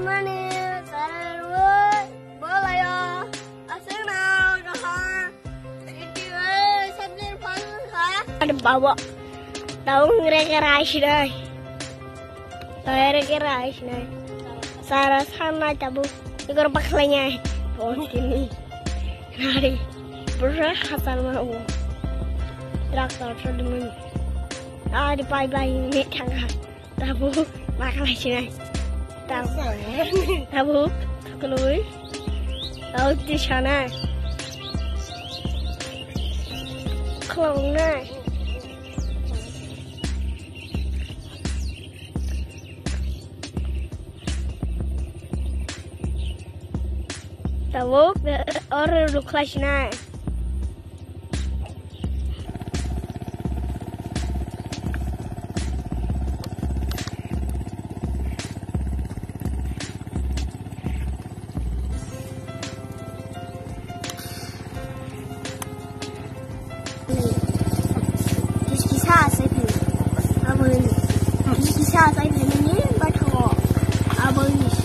mani sararwoi bolayo asenau kaha itiwe sabjir phal kha ad baba daung reke raishnai reke raishnai sara sana tabu ikor paklanya bos kini nari berah hasan mau traktor sedemen di pai ini tangga tabu paklanya tabu keluar tahu di sana kelongnya tahu orang kelasnya bisa saya ini baca abang ini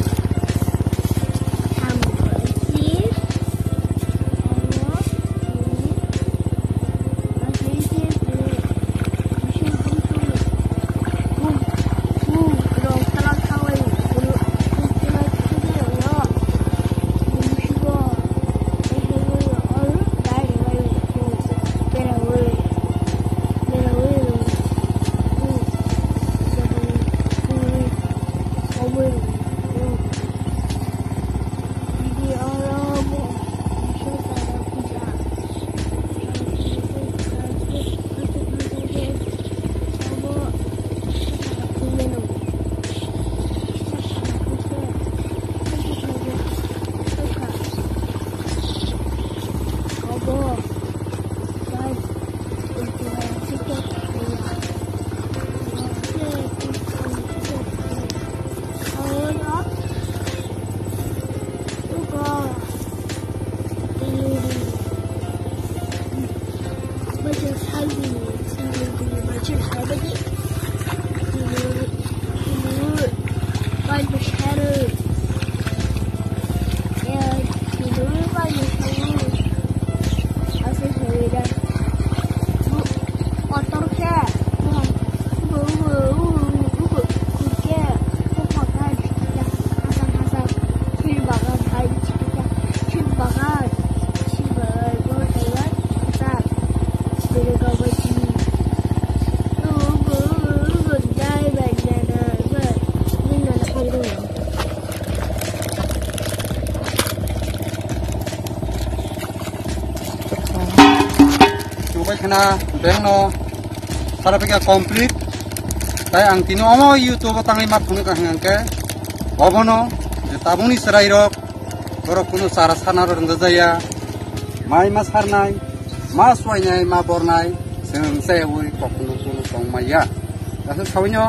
Kena bank no sara peka complete tai ang tino omo YouTube tang lima phone ka hangke obono tabuni serai rok borok kuno sara sana ro ngajaya mai mas harnai mas wainai ma bornai seng sewi kokunu kuno tong maya asa sawinyo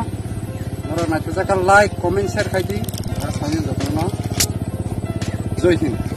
noro na tujakal like comment share khaiti asa sawinyo jotono joy hind